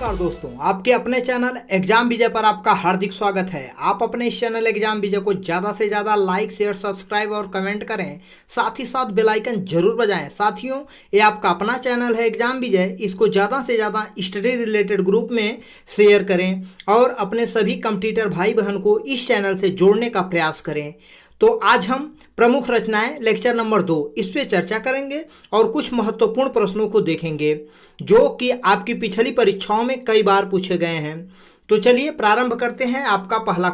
नमस्कार दोस्तों, आपके अपने चैनल एग्जाम विजय पर आपका हार्दिक स्वागत है। आप अपने इस चैनल एग्जाम विजय को ज़्यादा से ज़्यादा लाइक, शेयर, सब्सक्राइब और कमेंट करें। साथ ही साथ बेल आइकन जरूर बजाएं। साथियों, ये आपका अपना चैनल है एग्जाम विजय, इसको ज़्यादा से ज़्यादा स्टडी रिलेटेड ग्रुप में शेयर करें और अपने सभी कॉम्पिटिटर भाई बहन को इस चैनल से जोड़ने का प्रयास करें। तो आज हम प्रमुख रचनाएं लेक्चर नंबर 2 इस पे चर्चा करेंगे और कुछ महत्वपूर्ण प्रश्नों को देखेंगे जो कि आपकी पिछली परीक्षाओं में कई बार पूछे गए हैं। तो चलिए प्रारंभ करते हैं। आपका पहला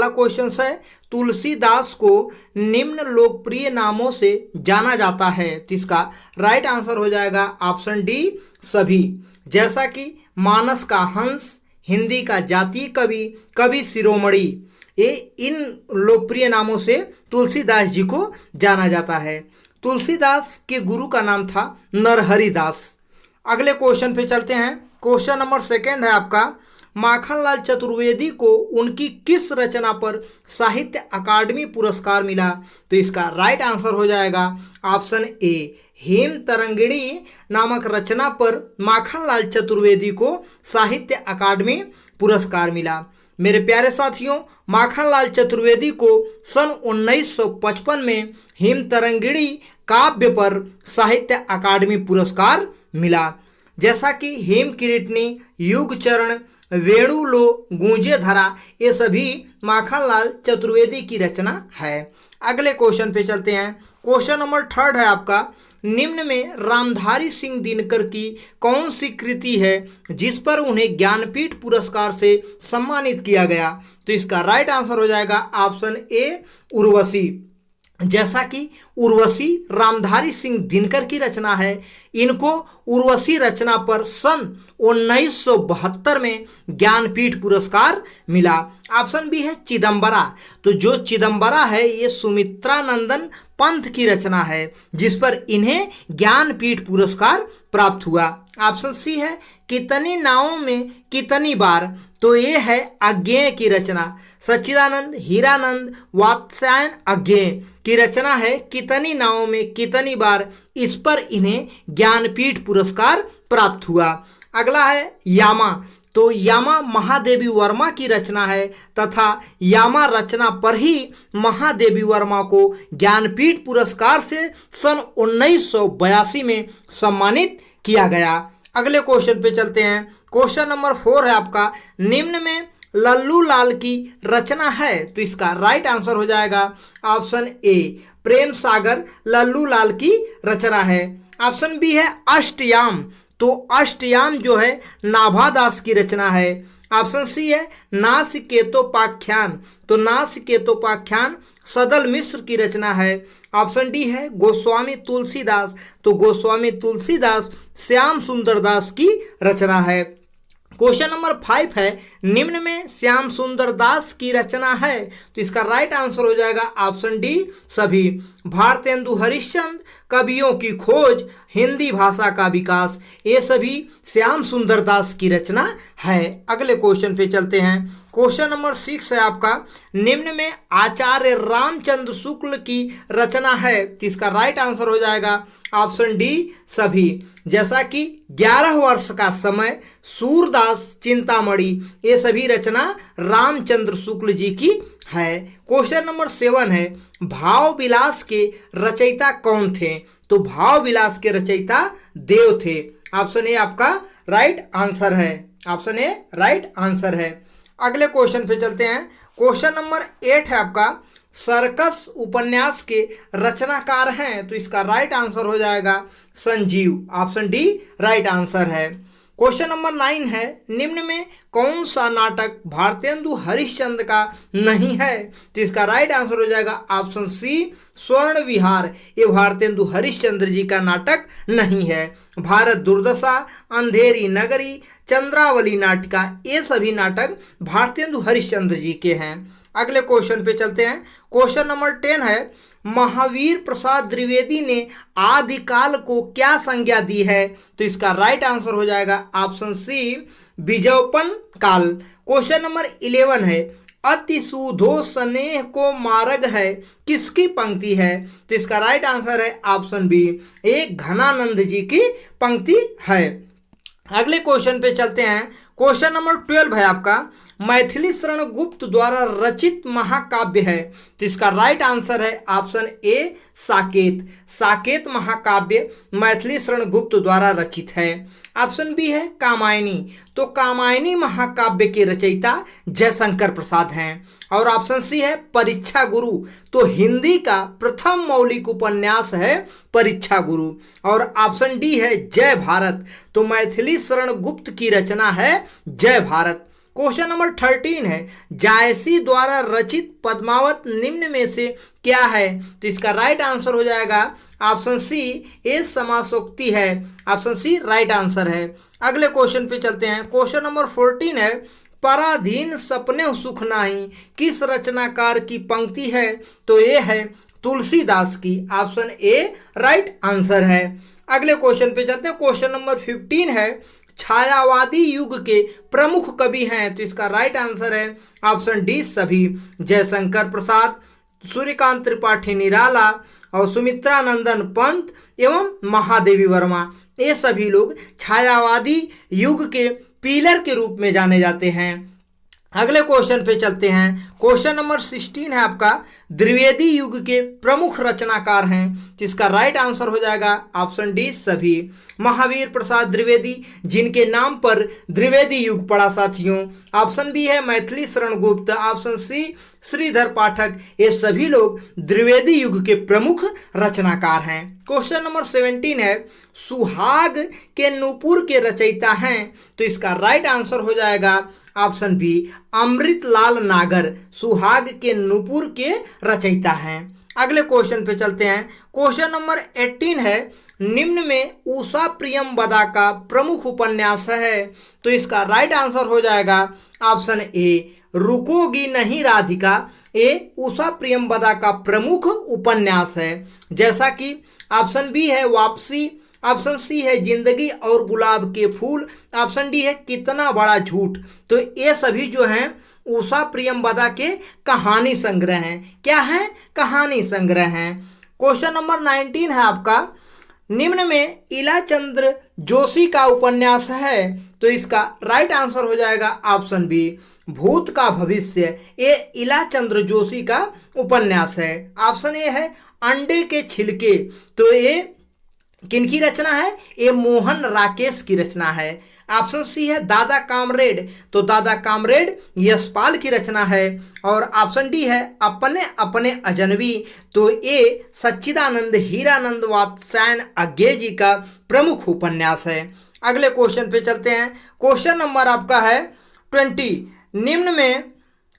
क्वेश्चन है, तुलसीदास को निम्न लोकप्रिय नामों से जाना जाता है। तो इसका राइट आंसर हो जाएगा ऑप्शन डी सभी। जैसा कि मानस का हंस, हिंदी का जातीय कवि, कवि शिरोमणि, ये इन लोकप्रिय नामों से तुलसीदास जी को जाना जाता है। तुलसीदास के गुरु का नाम था नरहरि दास। अगले क्वेश्चन पे चलते हैं। क्वेश्चन नंबर 2 है आपका, माखनलाल चतुर्वेदी को उनकी किस रचना पर साहित्य अकादमी पुरस्कार मिला? तो इसका राइट आंसर हो जाएगा ऑप्शन ए, हेम तरंगिणी नामक रचना पर माखनलाल चतुर्वेदी को साहित्य अकादमी पुरस्कार मिला। मेरे प्यारे साथियों, माखनलाल चतुर्वेदी को सन 1955 में हेम तरंगिणी काव्य पर साहित्य अकादमी पुरस्कार मिला। जैसा कि हेम किरीटनी, युग चरण, वेणुलो, गूंजे धरा, ये सभी माखनलाल चतुर्वेदी की रचना है। अगले क्वेश्चन पे चलते हैं। क्वेश्चन नंबर 3 है आपका, निम्न में रामधारी सिंह दिनकर की कौन सी कृति है जिस पर उन्हें ज्ञानपीठ पुरस्कार से सम्मानित किया गया? तो इसका राइट आंसर हो जाएगा ऑप्शन ए, उर्वशी। जैसा कि उर्वशी रामधारी सिंह दिनकर की रचना है, इनको उर्वशी रचना पर सन 1972 में ज्ञानपीठ पुरस्कार मिला। ऑप्शन बी है चिदम्बरा। तो जो चिदम्बरा है ये सुमित्रानंदन पंथ की रचना है जिस पर इन्हें ज्ञानपीठ पुरस्कार प्राप्त हुआ। ऑप्शन सी है कितनी नावों में कितनी बार। तो ये है अज्ञेय की रचना। सच्चिदानंद, हीरानंद, वात्स्यायन अज्ञेय की रचना है कितनी नावों में कितनी बार। इस पर इन्हें ज्ञानपीठ पुरस्कार प्राप्त हुआ। अगला है यामा। तो यामा महादेवी वर्मा की रचना है तथा यामा रचना पर ही महादेवी वर्मा को ज्ञानपीठ पुरस्कार से सन 1982 में सम्मानित किया गया। अगले क्वेश्चन पे चलते हैं। क्वेश्चन नंबर 4 है आपका, निम्न में लल्लू लाल की रचना है? तो इसका राइट आंसर हो जाएगा ऑप्शन ए, प्रेम सागर लल्लू लाल की रचना है। ऑप्शन बी है अष्टयाम। तो अष्टयाम जो है नाभादास की रचना है। ऑप्शन सी है नासिकेतोपाख्यान। तो नासिकेतोपाख्यान सदल मिश्र की रचना है। ऑप्शन डी है गोस्वामी तुलसीदास। तो गोस्वामी तुलसीदास श्याम सुंदर दास की रचना है। क्वेश्चन नंबर 5 है, निम्न में श्याम सुंदर दास की रचना है? तो इसका राइट आंसर हो जाएगा ऑप्शन डी सभी। भारतेंदु हरिश्चंद्र, कवियों की खोज, हिंदी भाषा का विकास, ये सभी श्याम सुंदर दास की रचना है। अगले क्वेश्चन पे चलते हैं। क्वेश्चन नंबर 6 है आपका, निम्न में आचार्य रामचंद्र शुक्ल की रचना है? तो इसका राइट आंसर हो जाएगा ऑप्शन डी सभी। जैसा कि 11 वर्ष का समय, सूरदास, चिंतामणि, ये सभी रचना रामचंद्र शुक्ल जी की है। क्वेश्चन नंबर 7 है, भाव विलास के रचयिता कौन थे? तो भाव विलास के रचयिता देव थे। ऑप्शन ए आपका राइट आंसर है। ऑप्शन ए राइट आंसर है। अगले क्वेश्चन पे चलते हैं। क्वेश्चन नंबर 8 है आपका, सर्कस उपन्यास के रचनाकार हैं? तो इसका राइट आंसर हो जाएगा Sanjeev. Option D right answer है। क्वेश्चन नंबर 9 है, निम्न में कौन सा नाटक भारतेंदु हरिश्चंद्र का नहीं है? तो इसका राइट आंसर हो जाएगा ऑप्शन सी, स्वर्ण विहार। ये भारतेंदु हरिश्चंद्र जी का नाटक नहीं है। भारत दुर्दशा, अंधेरी नगरी, चंद्रावली नाटिका, ये सभी नाटक भारतेंदु हरिश्चंद्र जी के हैं। अगले क्वेश्चन पे चलते हैं। क्वेश्चन नंबर 10 है, महावीर प्रसाद द्विवेदी ने आदिकाल को क्या संज्ञा दी है? तो इसका राइट आंसर हो जाएगा ऑप्शन सी, बीजोपन काल। क्वेश्चन नंबर 11 है, अति सुधो स्नेह को मार्ग है किसकी पंक्ति है? तो इसका राइट आंसर है ऑप्शन बी, एक घनानंद जी की पंक्ति है। अगले क्वेश्चन पे चलते हैं। क्वेश्चन नंबर 12 है आपका, मैथिली शरण गुप्त द्वारा रचित महाकाव्य है। तो इसका राइट आंसर है ऑप्शन ए साकेत। साकेत महाकाव्य मैथिली शरण गुप्त द्वारा रचित है। ऑप्शन बी है कामायनी। तो कामायनी महाकाव्य के रचयिता जयशंकर प्रसाद हैं। और ऑप्शन सी है परीक्षा गुरु। तो हिंदी का प्रथम मौलिक उपन्यास है परीक्षा गुरु। और ऑप्शन डी है जय भारत। तो मैथिली शरण गुप्त की रचना है जय भारत। क्वेश्चन नंबर 13 है, जायसी द्वारा रचित पद्मावत निम्न में से क्या है। तो इसका राइट आंसर हो जाएगा ऑप्शन सी ए समासोक्ति है। ऑप्शन सी राइट आंसर है। अगले क्वेश्चन पे चलते हैं। क्वेश्चन नंबर 14 है, पराधीन सपने सुख नाही किस रचनाकार की पंक्ति है। तो ये है तुलसीदास की। ऑप्शन ए राइट आंसर है। अगले क्वेश्चन पे चलते हैं। क्वेश्चन नंबर 15 है, छायावादी युग के प्रमुख कवि हैं। तो इसका राइट आंसर है ऑप्शन डी सभी। जयशंकर प्रसाद, सूर्यकांत त्रिपाठी निराला और सुमित्रा नंदन पंत एवं महादेवी वर्मा, ये सभी लोग छायावादी युग के पिलर के रूप में जाने जाते हैं। अगले क्वेश्चन पे चलते हैं। क्वेश्चन नंबर 16 है आपका, द्विवेदी युग के प्रमुख रचनाकार हैं। जिसका राइट आंसर हो जाएगा ऑप्शन डी सभी। महावीर प्रसाद द्विवेदी, जिनके नाम पर द्विवेदी युग पड़ा साथियों। ऑप्शन बी है मैथिली शरण गुप्त। ऑप्शन सी श्रीधर पाठक। ये सभी लोग द्विवेदी युग के प्रमुख रचनाकार हैं। क्वेश्चन नंबर 17 है, सुहाग के नूपुर के रचयिता हैं। तो इसका राइट आंसर हो जाएगा ऑप्शन बी अमृतलाल नागर। सुहाग के नूपुर के रचयिता हैं। अगले क्वेश्चन पे चलते हैं। क्वेश्चन नंबर 18 है, निम्न में उषा प्रियमवदा का प्रमुख उपन्यास है। तो इसका राइट आंसर हो जाएगा ऑप्शन ए रुकोगी नहीं राधिका। ये उषा प्रियमवदा का प्रमुख उपन्यास है। जैसा कि ऑप्शन बी है वापसी, ऑप्शन सी है जिंदगी और गुलाब के फूल, ऑप्शन डी है कितना बड़ा झूठ। तो ये सभी जो हैं उषा प्रियमवदा के कहानी संग्रह हैं। क्या है? कहानी संग्रह हैं। क्वेश्चन नंबर 19 है आपका, निम्न में इलाचंद्र जोशी का उपन्यास है। तो इसका राइट आंसर हो जाएगा ऑप्शन बी भूत का भविष्य। ये इलाचंद्र जोशी का उपन्यास है। ऑप्शन ए है अंडे के छिलके। तो ये किनकी रचना है? ये मोहन राकेश की रचना है। ऑप्शन सी है दादा कामरेड। तो दादा कामरेड यशपाल की रचना है। और ऑप्शन डी है अपने अपने अजनबी। तो ये सच्चिदानंद हीरानंद वात्स्यायन अज्ञे जी का प्रमुख उपन्यास है। अगले क्वेश्चन पे चलते हैं। क्वेश्चन नंबर आपका है 20, निम्न में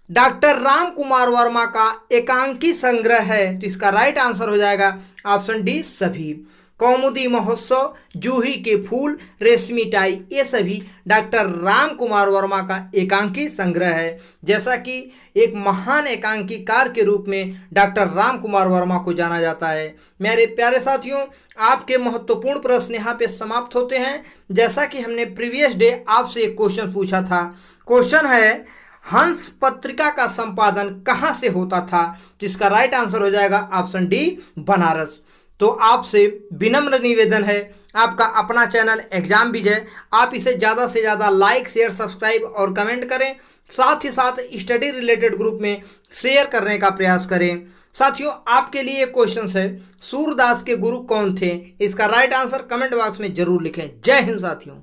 डॉक्टर राम कुमार वर्मा का एकांकी संग्रह है। तो इसका राइट आंसर हो जाएगा ऑप्शन डी सभी। कौमुदी महोत्सव, जूही के फूल, रेशमी टाई, ये सभी डॉक्टर राम कुमार वर्मा का एकांकी संग्रह है। जैसा कि एक महान एकांकीकार के रूप में डॉक्टर राम कुमार वर्मा को जाना जाता है। मेरे प्यारे साथियों, आपके महत्वपूर्ण प्रश्न यहाँ पे समाप्त होते हैं। जैसा कि हमने प्रीवियस डे आपसे एक क्वेश्चन पूछा था। क्वेश्चन है, हंस पत्रिका का संपादन कहाँ से होता था? जिसका राइट आंसर हो जाएगा ऑप्शन डी बनारस। तो आपसे विनम्र निवेदन है, आपका अपना चैनल एग्जाम विजय, आप इसे ज़्यादा से ज़्यादा लाइक, शेयर, सब्सक्राइब और कमेंट करें। साथ ही साथ स्टडी रिलेटेड ग्रुप में शेयर करने का प्रयास करें। साथियों, आपके लिए एक क्वेश्चन है, सूरदास के गुरु कौन थे? इसका राइट आंसर कमेंट बॉक्स में जरूर लिखें। जय हिंद साथियों।